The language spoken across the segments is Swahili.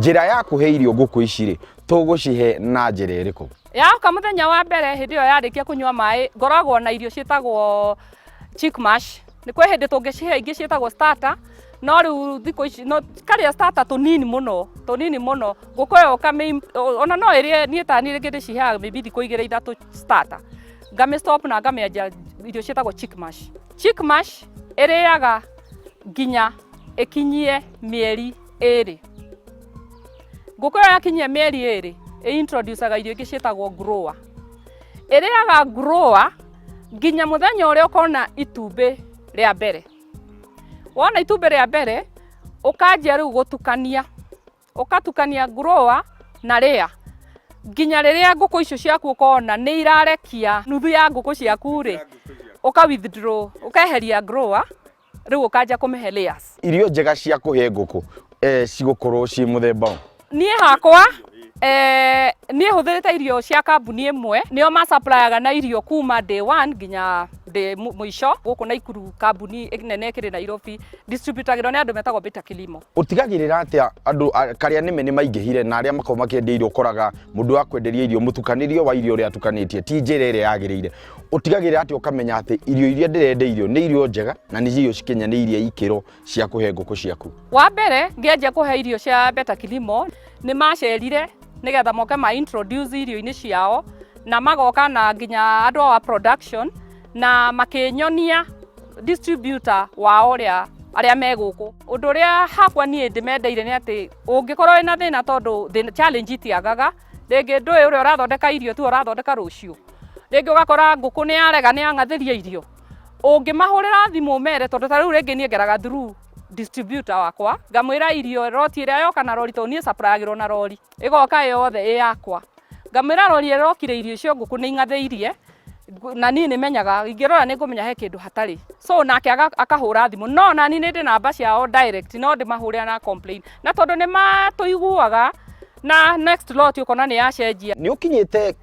njira ya kuhe irio nguku ici ri tugucihe na njira iriku? Yauka muthenya wa mbere hindi yo yarikia kunywa mai ngoragwo na irio cietagwo chick mash. Ni kwe hindi tungicihe ingi cietagwo starter, no riu thiko ici no karia starter tunini muno nguku yo kame ona no irie nie tani ringi ndiciheaga maybe thiko 2-3 starter, ngame stop na ngameja irio cietagwo chick mash. Chick mash iriaga nginya ikinyie mieri 2. Nguku yo yakinyia mieri 2 introduceaga irio ingi cietagwo grower. Iriaga grower nginya muthenya uria ukona itumbi ria mbere. Wona itumbi ria mbere ukanjia riu gutukania, ukatukania grower na ria nginya riria nguku icio ciaku ukona ni irarekia nuthu ya nguku ciaku ri uka withdraw ukeheria grower riu ukanjia kumihe layers. Irio njega cia kuhe nguku cigukorwo ci muthemba nie hakwa nie huthirite irio cia kambuni imwe nio ma supplyaga na irio kuma day 1 nginya day muisho guku na ikuru kambuni nene kiri Nairobi distributagirwo ni andu metagwo Beta Kilimo. Utigagirira atia andu karia nime ni maingihire na aria makoma kiendia irio koraga mundu wa kwenderia irio mutukanirio wa irio ria tukanitie ti njira ire yagirire? Utigagirira atia ukamenya ati irio iria ndirendeirio ni irio njega na ni irio cikinyaniirie ikiro cia kuhe nguku ciaku? Wa mbere ngianjia kuhe irio cia Beta Kilimo ni macerire nigetha moke ma introduce irio-ini ciao na magoka na nginya andu wa production na makinyonia distributor wao aria me guku. Undu uria hakwa nie ndimendeire ni ati ungikorwo ina thina tondu challenge itiagaga ringi ndui uria urathondeka irio tu urathondeka rucio, ringi ugakora nguku ni yarega ni yangathiria irio, ungimahurira thimu mere tondu ta riu ringi nie ngeraga through distributor wakwa ngamwira irio roti ria yoka na rori to nie supplyagirwo na rori igoka yothe yakwa, ngamwira rori irokire irio cio nguku ni ingatheirie na ni menyaga ingirora ni ngumenya he kindu hatari, so nake akahura thimu no na ni ndi namba ciao direct no ndi mahurira na complain na tondu ni matuiguaga na next lot ukona ni yacenjia. Ni ukinyite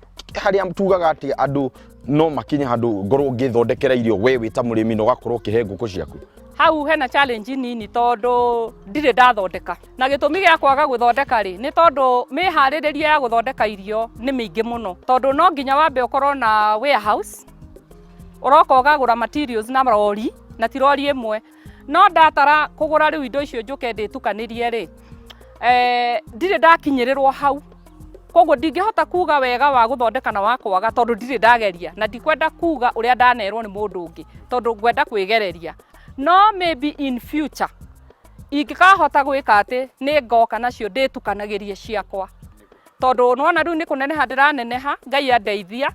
haria tugaga ati andu no makinye handu ngorwo ngithondekera irio we wita murimi no gakorwo kihe nguku ciaku? Hau hena challenge nini tondu ndire ndathondeka na gitumi gia kwaga guthondeka ri ni tondu mihaririria ya guthondeka irio ni mingi muno tondu no nginya wambe ukorwo na warehouse uroka ugagura materials na rori na ti rori imwe no ndatara kugura riu indo icio njuke nditukanirie ri ndire ndakinyirirwo hau koguo ndingihota kuga wega wa guthondeka na wakwaga tondu ndire ndageria na ndikwenda kuga uria ndanerwo ni mundu ungi tondu ngwenda kwigereria. No maybe in future ingikahota gwika ati ni ngoka nacio nditukanagirie ciakwa tondu nona riu ni kuneneha ndiraneneha Ngai andeithia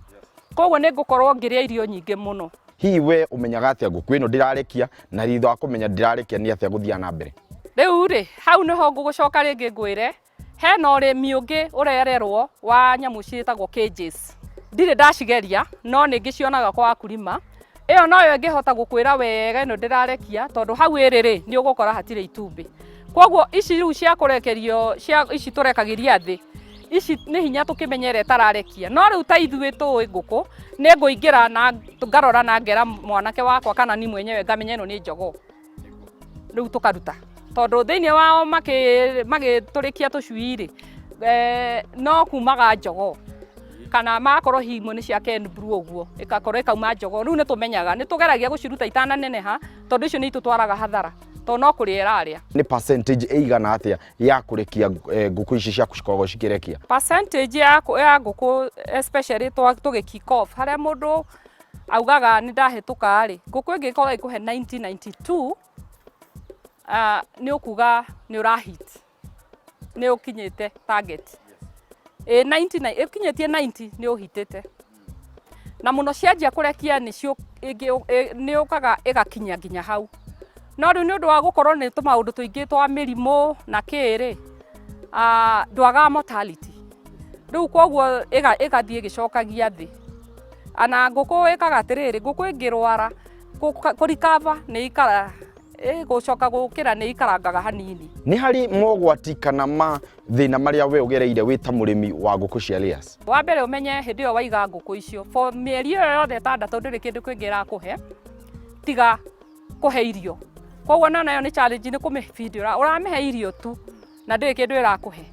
koguo ni ngukorwo ngiria irio nyingi muno. Hihi we umenyaga atia nguku ino ndirarekia na ritho wa kumenya ndirarekia ni atia guthia na mbere? Riu ri hau niho ngugucoka ringi ngwire hena urimi ungi urererwo wa nyamu cietagwo cages. Ndire ndacigeria no ni ngicionaga kwa akulima iyo no ngihota gukwira wega ino ndirarekia tondu hau iriri ni ugukora hatire itumbi. Koguo ici riu cia kurekerio cia ici turekagiria thi ici ni hinya tukimenyere tararekia no riu ta ithui tu nguku ni nguingira na ngarora na ngera mwanake wakwa kana ni mwenyewe ngamenya ino ni njogo riu tukaruta tondu thiini wao magiturikia tucui ri no kumaga njogo kana makorwo himwe ni cia Ken Blue uguo ikakorwo ikauma njogo riu ni tumenyaga ni tugeragia guciruta itana neneha tondu icio ni itutwaraga hathara to no kuri iraria. Ni percentage eigana atia ya kurekia nguku ici ciaku cikoragwo cikirekia? Percentage ya nguku especially tugi kick off haria mundu augaga ni ndahituka ri nguku ingikorwo ikuhe 1992 ni ukuga ni urahit ni ukinyite target 99 ikinyetie 90 ni uhitete na muno cianjia kurekia nicio ni ukaga igakinya nginya hau no riu ni undu wa gukorwo ni tumaundu tuingi twa mirimo na kiri ndwaga mortality riu koguo igathie gicokagia thi ana nguku ikaga atiriri nguku ingirwara kurikava ni ikara gucoka gukira ni ikarangaga hanini. Ni hari mogwati kana ma thina maria we ugereire wita murimi wa nguku cia layers? Wa mbere umenye hindi yo waiga nguku icio for mieri iyo yothe tandatu ndiri kindu kwingira kuhe tiga kuhe irio koguo nayo ni challenge ni kumifeed uramihe irio tu na ndiri kindu irakuhe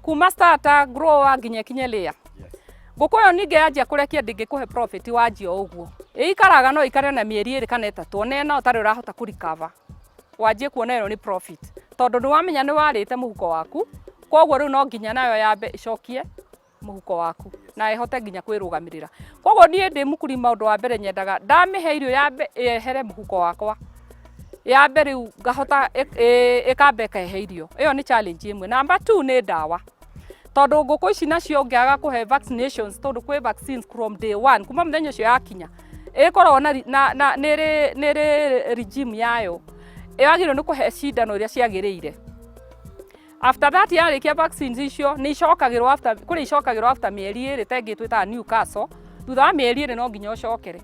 kuma starter grower nginya kinye layer. Nguku yo ninge yanjia kurekia ndingikuhe profit wanjia uguo. Ikaraga no ikare na mieri 2 kana 3 one na utari urahota ku recover. Wanjie kuona ero ni profit. Tondu ni wamenya ni warite muhuko waku. Koguo riu no nginya nayo yambe icokie muhuko waku na ihote nginya kwirugamirira. Koguo nie ndi mukurima undu wa mbere nyendaga ndamihe irio yambe ehere muhuko wakwa. Yambe riu ngahota ikambe kahe irio. Iyo ni challenge imwe. Number 2 ni dawa. Tondu nguku ici nacio ngiaga kuhe vaccinations tondu kwi vaccines from day 1 kuma muthenya ucio yakinya ikorwo na niri regime yayo yagirwo ni kuhe cindano iria ciagirire. After that yarikia vaccines icio ni icokagirwo after mieri 2 tengitwe ta Newcastle thutha wa mieri 2 no nginya ucokere.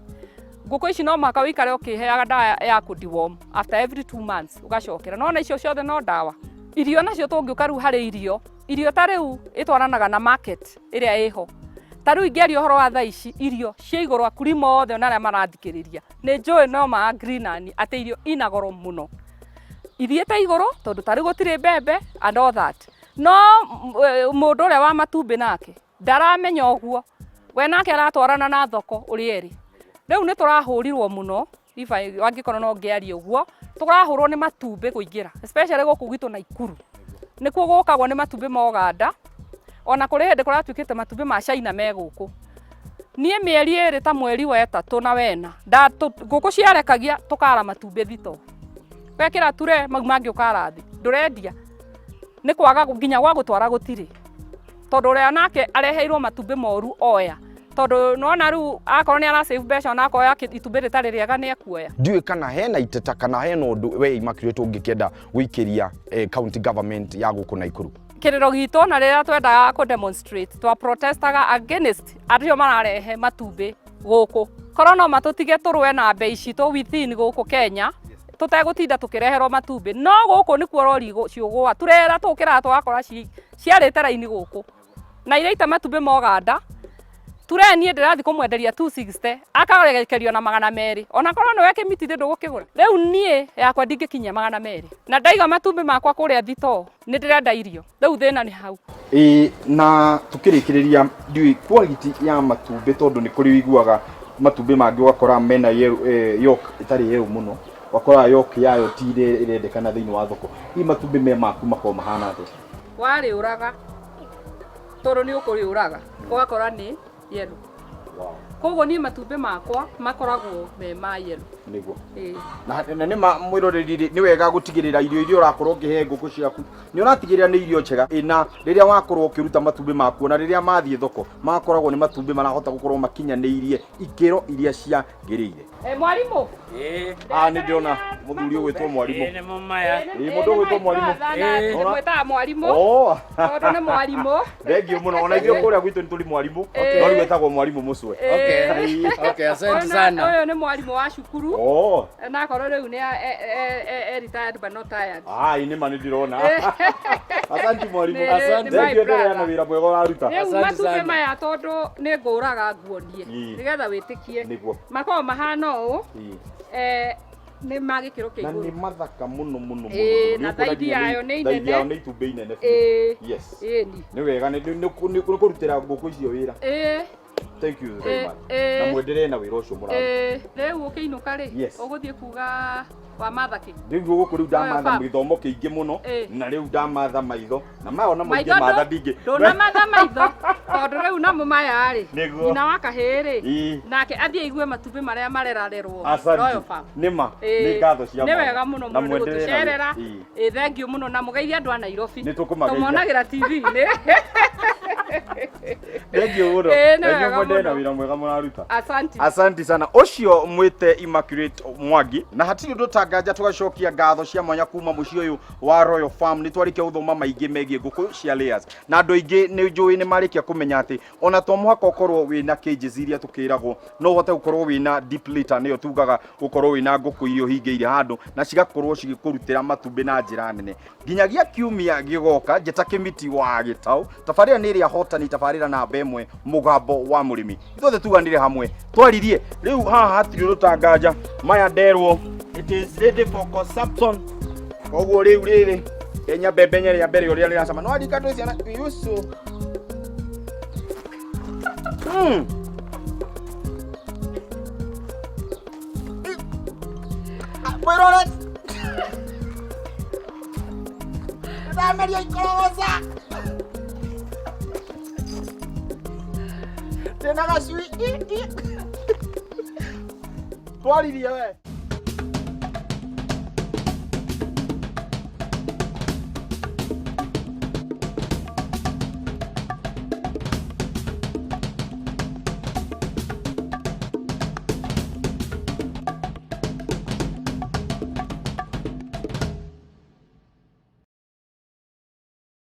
Nguku ici no maka wikare ukiheaga dawa ya ku deworm after every 2 months ugacokera. No na icio ciothe no dawa. Irio nacio tungiuka riu hari irio ta riu itwaranaga na market iria iho. Ta riu ingeria uhoro wa thaa ici irio cia iguru akurima othe na aria marathikiriria ni njui no ma green ani ate irio ina goro muno ithiete iguru tondu ta riu gutire mbembe and all that. No mundu uria wa matumbi nake ndaramenya uguo we nake aratwarana na thoko uri eri. Riu ni turahurirwo muno ifa wangikorwo no ngiaria uguo turahurwo ni matumbi kuingira especially guku gitu Naikuru. Nikuo gukagwo ni matumbi ma Uganda ona kuri hindi kuratwikite matumbi ma China me guku. Nie mieri 2 ta mweri wa 3 na wena nguku ciarekagia tukara matumbi thito wekira ture mangi ukarathi ndurendia ni kwaga nginya gwa gutwara gutiri tondu ria nake areheirwo matumbi moru oya tondu nona riu akorwo ni ara save mbeca na akoya itumbi ritari riega ni akuoya. Ndiwe kana hena iteta kana hena undu we Immaculate ungikienda wikiria county government ya guku Naikuru? Kiriro gitu na riria twendaga ku demonstrate twa protestaga against ario mararehe matumbi guku korwo no matutige turwe na mbei citu within guku Kenya tutegutinda tukireherwo matumbi. No guku ni kuo rori ciugwa turera tukira twakora ciarite raini guku na iria ita matumbi ma Uganda turenie ndirathi kumwenderia 260 akarekerio na 200 ona korwo ni weke miti ndu gukigura. Riu nie yakwa ndingikinya 200 na ndaiga matumbi makwa kuria thito ni ndirenda irio. Riu thina ni hau na tukirikiriria ndiwi quality ya matumbi tondu ni kuri wiguaga matumbi mangi wakora mena yok itari yeu muno wakora yok yayo tire irendekana thiini wa thoko. I matumbi me maku mako mahana ate wari uraga tondu ni ukuri uraga wakora ni yellow. Wow. Koguo ni matumbi makwa makoragwo me ma yellow. Niguo. Na ni mwiroreri ni wega gutigirira irio urakorwo ngihe nguku ciaku. Ni uratigirira ni irio njega. Na riria wakorwo ukiruta matumbi maku na riria mathie thoko makoragwo ni matumbi marahota gukorwo makinyaniirie ikiro iria cia ngirire. Mwalimu? Ni ndiona muthuri ugwitwo mwalimu. Ni mumaya. Mundu ugwitwo mwalimu. Gwita mwalimu. Tondu ni mwalimu. Thengio muno ona ithio kuria gwitu ni tuli mwalimu. No riwetagwo mwalimu mucwe. Okay, asante sana. Uyu ni mwalimu wa cukuru. Na korwo riu ni retired but not tired. Ni mani ndirona. Asante mwalimu. Asante. Thengio ndio na wira mwega uraruta. Asante sana. Maya tondu ni nguraga nguonie nigetha witikie. Makao mahana uu ni magikiro kia iguru. Na ni mathaka muno muno. Na thaidi yayo ni inene. Thaidi yayo ni itumbi inene. Yes. Ni wega ni kurutira nguku icio wira. Thank you very much. Na mwendere na wira ucio muraru. Riu ukiinuka ri uguthie kuga wa mathaki. Riu guku riu ndamatha mithomo kiingi muno na riu ndamatha maitho na maona muingi matha dingi. Ndona matha maitho tondu riu na mumaya ri. Nyina wa kahiri nake athie igue matumbi maria marerarerwo. Royal Farm. Nima ni ngatho cia ni wega muno muno gutucerera. Thank you muno na mugeithia andu a Nairobi. Tumonagira TV ni. Thank you muno. Na wira mwega muraruta. Asante sana. Ucio mwite Immaculate Mwangi na hatiri ndu tanganja tugacokia ngatho cia mwanya kuma muci uyu wa Royal Farm ni twarike uthoma maingi megie nguku cia layers na andu ingi ni njui ni marikia kumenya ati ona to muhaka ukorwo wina cages iria tukiragwo no uhote gukorwo wina deep litter niyo tugaga gukorwo wina nguku irio hingeire handu na cigakorwo cigikurutira matumbi na njira nene nginyagia kiumia gigoka njeta kimiti wa Gitau tafarira ni ria hotani tafarira na bemwe Mugambo wa Murimi itothe tuganire hamwe twaririe riu haha hatiri rutanganja maya nderwo it is ready for consumption. Koguo riu riri Enya bebe ya mbere uria riracama no arika tu ciana yusu. Pero dame el cosa. Tena gasui. Twaririe we.